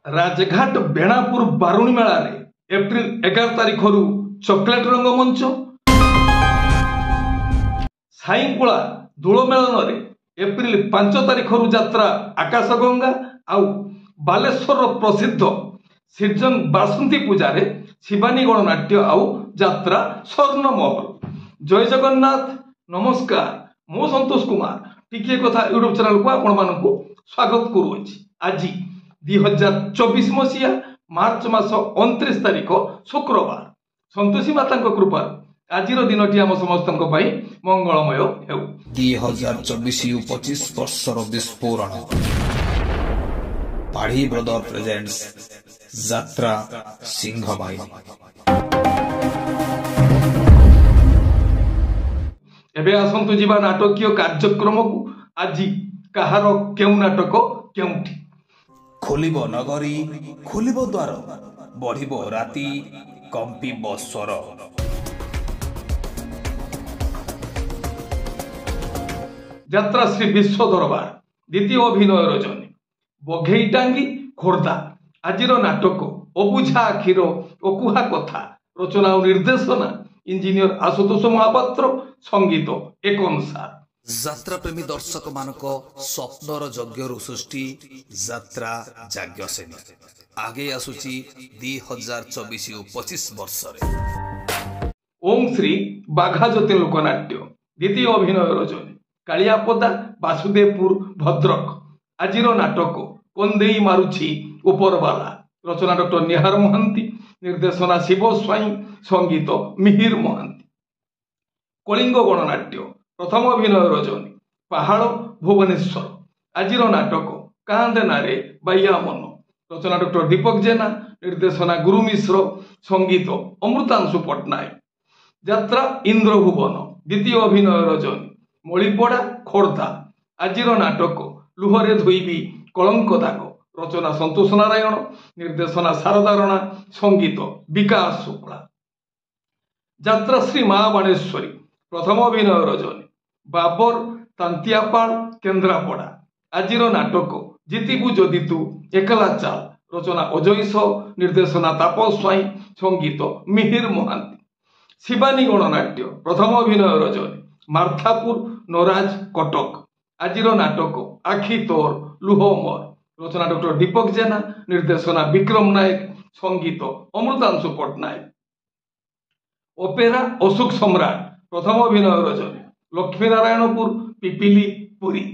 राजघाट बेणापुर बारुणी मेला April 11 तारीख chocolate रंग मंच साईकुला दूल मेलन एप्रिल 5 तारीख यात्रा आकाशगंगा आउ बालेश्वर प्रसिद्ध सिर्जन बासंती पूजा रे शिवानी गणनाट्य आउ यात्रा स्वर्ण महल। जय जगन्नाथ नमस्कार मो संतोष कुमार टिके कथा यूट्यूब चैनल को आपण मानकु स्वागत करूछि। आज 2024 मसीहा मार्च मास 29 तारीख शुक्रवार संतोषी माता कृपा आज दिनटी आम समस्त मंगलमय हेउ। 2024-25 वर्षर विस्फोरण पाढ़ी ब्रदर प्रेजेंट्स यात्रा सिंहबाई। एबे आसंतु जीवा नाटकीय कार्यक्रम को आज कहार केउ नाटक केउठी खोलिब नगरी खोलिब द्वार बढ़िब राति कंपिब स्वर। यात्रा श्री विश्व दरबार द्वितीय अभिनय रजनी बघेई टांगी खोर्धा आजिर नाटक अबुझा आखिर अकुहा कथा रचना और निर्देशना इंजीनियर आशुतोष महापात्र संगीत एक अनुसार। यात्रा प्रेमी दर्शक मानक स्वप्नर यज्ञ सृष्टि यात्रा जाग्ञ सेनी आगे आसुची 2024-25 वर्ष ओम श्री बाघा ज्योति लोकनाट्य द्वितीय अभिनय रजनी कालियापदा वासुदेवपुर भद्रक आजिर नाटक कंदेई मारुछि उपरवाला रचना डॉक्टर निहार महांती निर्देशना शिव स्वाई संगीत मिहिर महांती। कलिंग गणनाट्य प्रथम अभिनय रजनी पहाड़ भुवनेश्वर आजिर नाटक कांदे नारे बाइया मन रचना डॉक्टर दीपक जेना निर्देशना गुरु मिश्र संगीत अमृतांशु पट्टनायक। यात्रा इंद्रभुवन द्वितीय अभिनय रजनी मणिपड़ा खोर्धा आजिर नाटक लुहरे धोइबी कलंक दाग रचना संतोष नारायण निर्देशना शारदा राणा संगीत विकास शुक्ला। यात्रा श्री माँ बाणेश्वरी प्रथम अभिनय रजनी बाबर तांतियापाड़ केन्द्रापड़ा आजिर नाटक जितिबु जदि तू एकला चाल रचना अजयस निर्देशना तापस स्वाई संगीत मिहिर महांती। शिवानी गणनाट्य प्रथम अभिनय रजनी मार्थापुर नराज कटक आजिर नाटक आखि तोर लुह मोर रचना डॉक्टर दीपक जेना निर्देशना विक्रम नायक संगीत अमृतांशु पट्टनायक। ओपेरा अशोक सम्राट प्रथम अभिनय रजनी लक्ष्मीनारायणपुर पिपिली पुरी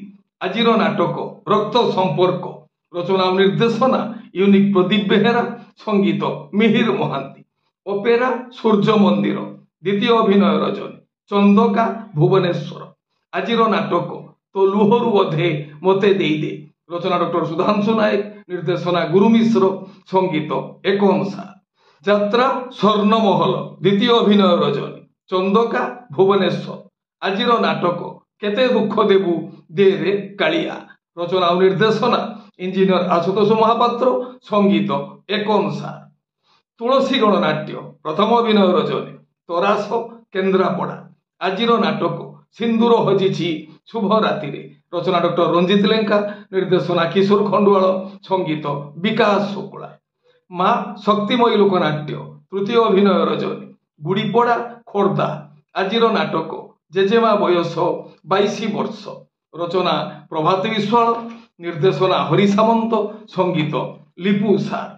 आजिर नाटक रक्त संपर्क रचना निर्देशना यूनिक प्रदीप बेहेरा संगीत मिहिर महांती। ओपेरा सूर्य मंदिर द्वितीय अभिनय रजनी चंदका भुवनेश्वर आजिर नाटक तो लुहरु बधे मते देई दे रचना डॉक्टर सुधांशु नायक निर्देशना गुरु मिश्र संगीत एक अनुसार। यात्रा स्वर्ण महल द्वितीय अभिनय रजनी चंदका भुवनेश्वर आजिर नाटक केते दुख देबु दे रे कालिया रचना और निर्देशना इंजीनियर आशुतोष महापात्र संगीत एक अनुसार। तुलसी गणनाट्य प्रथम अभिनय रजनी तरास केन्द्रापड़ा आजिर नाटक सिंदूर हजिछि शुभ राति रचना डॉक्टर रंजित लेंका निर्देशना किशोर खंडुआल संगीत विकास शुक्ला। माँ शक्तिमयी लोकनाट्य तृतीय अभिनय रजनी गुड़ीपड़ा खोर्धा आजिर नाटक जेजेमा बयस 22 वर्ष रचना प्रभात विश्वाल निर्देशना हरि सामंत संगीत लिपु सार।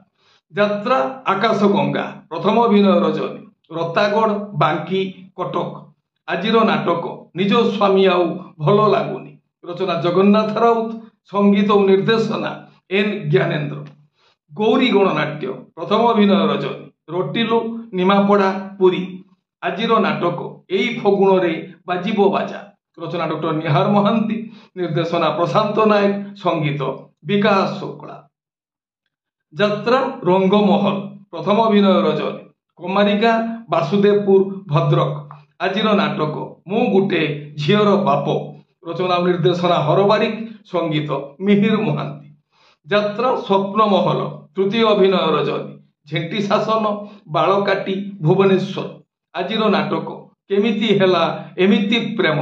यात्रा आकाशगंगा प्रथम अभिनय रजनी रतागढ़ बांकी कटक आजिर नाटक निज स्वामी आउ भल लगुनि रचना जगन्नाथ राउत संगीत और निर्देशना एन ज्ञानेन्द्र। गौरी गणनाट्य प्रथम अभिनय रजनी रोटिलु निमापड़ा पुरी आजिर नाटक एई फगुण रे बाजिबो बाजा रचना डॉक्टर निहार महांती निर्देशना प्रशांत नायक संगीत विकास शुक्ला। यात्रा रंगमहल प्रथम अभिनय रजनी कुमारिका वासुदेवपुर भद्रक आजिर नाटक मु गुटे झीर बाप रचना निर्देशना हरबारिक संगीत मिहिर महांती। यात्रा स्वप्न महल तृतीय अभिनय रजनी झेंटी शासन बालकाटी भुवनेश्वर आजिर नाटक केमिति हेला एमिति प्रेम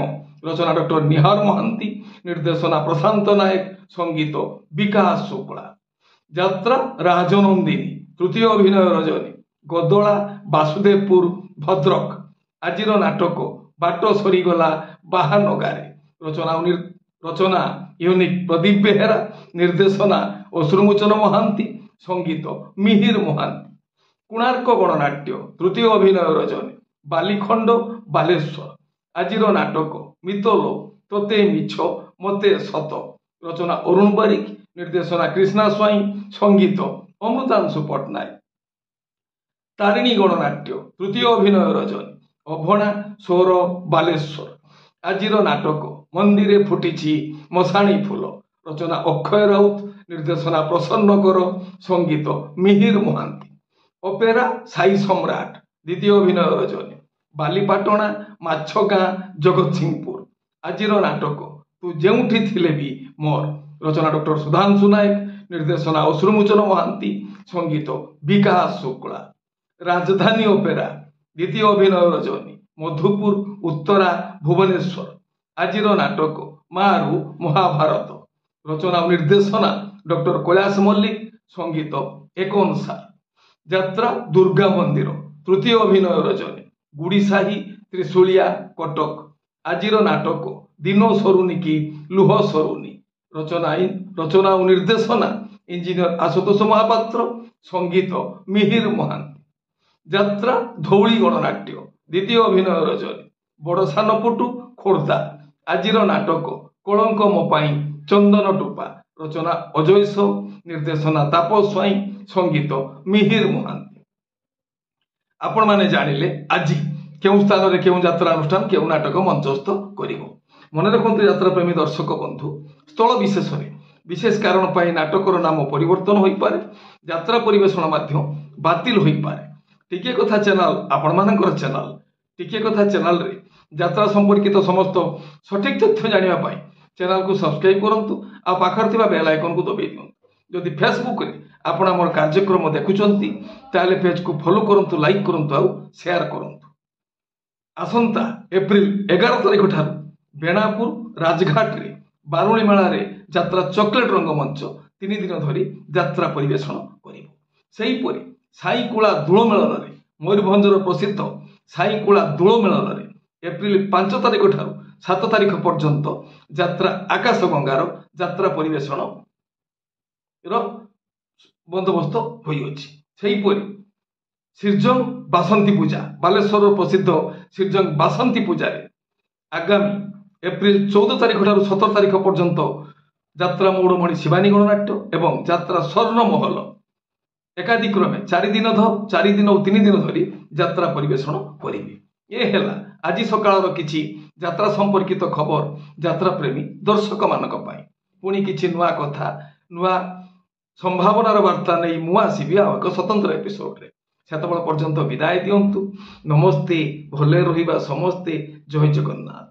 रचना डॉक्टर निहार महांती निर्देशना प्रशांत नायक संगीत विकास शुक्ला। যাত্রা রাজনন্দিনী তৃতীয় অভিনয় রজনী গদলা বাসুদেবপুর ভদ্রক আজির নাটক বাট সরিগলা বাহানগারে রচনা ইউনিক প্রদীপ বেহেরা ନିର୍ଦ୍ଦେଶନା ଅଶ୍ରୁମୋଚନ ମହାନ୍ତି ସଙ୍ଗୀତ ମିହିର ମହାନ୍ତି କୋଣାର୍କ ଗଣନାଟ୍ୟ ତୃତୀୟ ଅଭିନୟ ରଜନୀ ବାଲିଖଣ୍ଡ ବାଲେଶ୍ୱର ଆଜିର ନାଟକ ମିତଲୋ ତୋତେ ମିଛ ମୋତେ ସତ ରଚନା ଅରୁଣ ବାରିକ ନିର୍ଦ୍ଦେଶନା କୃଷ୍ଣା ସ୍ୱାଇଁ ସଙ୍ଗୀତ ଅମୃତାଂଶୁ ପଟ୍ଟନାୟକ ତାରିଣୀ ଗଣନାଟ୍ୟ ତୃତୀୟ ଅଭିନୟ ରଜନୀ ଅଭଣା ସୋର ବାଲେଶ୍ୱର ଆଜିର ନାଟକ ମନ୍ଦିରେ ଫୁଟିଛି ମଶାଣୀ ଫୁଲ ରଚନା ଅକ୍ଷୟ ରାଉତ ନିର୍ଦ୍ଦେଶନା ପ୍ରସନ୍ନ କର ସଙ୍ଗୀତ ମିହିର ମହାନ୍ତି ଅପେରା ସାଇ ସମ୍ରାଟ ଦ୍ୱିତୀୟ ଅଭିନୟ ରଜନୀ ବାଲିପାଟଣା ମାଛ ଗାଁ ଜଗତସିଂହପୁର ଆଜିର ନାଟକ ତୁ ଯେଉଁଠି ଥିଲେ ବି ମୋର ରଚନା ଡକ୍ଟର ସୁଧାଂଶୁ ନାୟକ ନିର୍ଦ୍ଦେଶନା ଅଶ୍ରୁମୋଚନ ମହାନ୍ତି ସଙ୍ଗୀତ ବିକାଶ ଶୁକ୍ଳା ରାଜଧାନୀ ଅପେରା ଦ୍ୱିତୀୟ ଅଭିନୟ ରଜନୀ ମଧୁପୁର ଉତ୍ତରା ଭୁବନେଶ୍ୱର ଆଜିର ନାଟକ ମାରୁ ମହାଭାରତ ରଚନା ଓ ନିର୍ଦ୍ଦେଶନା ଡକ୍ଟର କୈଳାସ ମଲ୍ଲିକ ସଙ୍ଗୀତ ଏକ ଅନୁସାର ଯାତ୍ରା ଦୁର୍ଗା ମନ୍ଦିର ତୃତୀୟ ଅଭିନୟ ରଜନୀ ଗୁଡ଼ିସାହି ତ୍ରିଶୂଳିଆ କଟକ ଆଜିର ନାଟକ ଦିନ ସରୁନି କି ଲୁହ ସରୁନି ରଚନା ଓ ନିର୍ଦ୍ଦେଶନା ଇଞ୍ଜିନିୟର ଆଶୁତୋଷ ମହାପାତ୍ର ସଙ୍ଗୀତ ମିହିର ମହାନ୍ତି ଯାତ୍ରା ଧଉଳି ଗଣନାଟ୍ୟ ଦ୍ୱିତୀୟ ଅଭିନୟ ରଜନୀ ବଡ଼ ସାନପୁଟୁ ଖୋର୍ଦ୍ଧା ଆଜିର ନାଟକ କଳଙ୍କ ମୋ ପାଇଁ ଚନ୍ଦନ ଟୋପା ରଚନା ଅଜୟ ସାହୁ ନିର୍ଦ୍ଦେଶନା ତାପସ ସ୍ୱାଇଁ ସଙ୍ଗୀତ ମିହିର ମହାନ୍ତି ଆପଣମାନେ ଜାଣିଲେ ଆଜି କେଉଁ ସ୍ଥାନରେ କେଉଁ ଯାତ୍ରା ଅନୁଷ୍ଠାନ କେଉଁ ନାଟକ ମଞ୍ଚସ୍ଥ କରିବ ମନେ ରଖନ୍ତୁ ଯାତ୍ରା ପ୍ରେମୀ ଦର୍ଶକ ବନ୍ଧୁ ସ୍ଥଳ ବିଶେଷରେ ବିଶେଷ କାରଣ ପାଇଁ ନାଟକର ନାମ ପରିବର୍ତ୍ତନ ହୋଇପାରେ ଯାତ୍ରା ପରିବେଷଣ ମଧ୍ୟ ବାତିଲ ହୋଇପାରେ ଟିକିଏ କଥା ଚ୍ୟାନେଲ ଆପଣମାନଙ୍କର ଚ୍ୟାନେଲ ଟିକିଏ କଥା ଚ୍ୟାନେଲରେ ଯାତ୍ରା ସମ୍ପର୍କିତ ସମସ୍ତ ସଠିକ୍ ତଥ୍ୟ ଜାଣିବା ପାଇଁ ଚ୍ୟାନେଲକୁ ସବସ୍କ୍ରାଇବ୍ କରନ୍ତୁ ଆଉ ପାଖରେ ଥିବା ବେଲ୍ ଆଇକନକୁ ଦବାଇ ଦିଅନ୍ତୁ ଯଦି ଫେସବୁକରେ ଆପଣ ଆମର କାର୍ଯ୍ୟକ୍ରମ ଦେଖୁଛନ୍ତି ତାହେଲେ ପେଜକୁ ଫଲୋ କରନ୍ତୁ ଲାଇକ୍ କରନ୍ତୁ ଆଉ ସେୟାର କରନ୍ତୁ ଆସନ୍ତା ଏପ୍ରିଲ 11 ତାରିଖ ଠାରୁ ବେଣାପୁର ରାଜଘାଟରେ ବାରୁଣୀ ମେଳାରେ ଯାତ୍ରା ଚକୋଲେଟ ରଙ୍ଗମଞ୍ଚ 3 ଦିନ ଧରି ଯାତ୍ରା ପରିବେଷଣ କରିବ ସେହିପରି ସାଇକୁଳା ଦୋଳ ମେଳନରେ ମୟୂରଭଞ୍ଜର ପ୍ରସିଦ୍ଧ ସାଇକୁଳା ଦୋଳ ମେଳନରେ ଏପ୍ରିଲ 5 ତାରିଖ ଠାରୁ 7 ତାରିଖ ପର୍ଯ୍ୟନ୍ତ ଯାତ୍ରା ଆକାଶଗଙ୍ଗାର ଯାତ୍ରା ପରିବେଷଣ ବନ୍ଦୋବସ୍ତ ହୋଇଅଛି ସେହିପରି ଶ୍ରୀଜଙ୍ଗ ବାସନ୍ତୀ ପୂଜା ବାଲେଶ୍ୱରର ପ୍ରସିଦ୍ଧ ଶ୍ରୀଜଙ୍ଗ ବାସନ୍ତୀ ପୂଜାରେ ଆଗାମୀ ଏପ୍ରିଲ 14 ତାରିଖ ଠାରୁ 17 ତାରିଖ ପର୍ଯ୍ୟନ୍ତ ଯାତ୍ରା ମୌଡ଼ମଣି ଶିବାନୀ ଗଣନାଟ୍ୟ ଏବଂ ଯାତ୍ରା ସ୍ୱର୍ଣ୍ଣ ମହଲ ଏକାଧିକ୍ରମେ 4 ଦିନ ଓ 3 ଦିନ ଧରି ଯାତ୍ରା ପରିବେଷଣ କରିବେ ଏ ହେଲା ଆଜି ସକାଳର କିଛି ଯାତ୍ରା ସମ୍ପର୍କିତ ଖବର ଯାତ୍ରା ପ୍ରେମୀ ଦର୍ଶକମାନଙ୍କ ପାଇଁ ପୁଣି କିଛି ନୂଆ କଥା ନୂଆ ସମ୍ଭାବନାର ବାର୍ତ୍ତା ନେଇ ମୁଁ ଆସିବି ଆଉ ଏକ ସ୍ୱତନ୍ତ୍ର ଏପିସୋଡରେ ସେତେବେଳେ ପର୍ଯ୍ୟନ୍ତ ବିଦାୟ ଦିଅନ୍ତୁ ନମସ୍ତେ ଭଲରେ ରହିବା ସମସ୍ତେ ଜୟ ଜଗନ୍ନାଥ।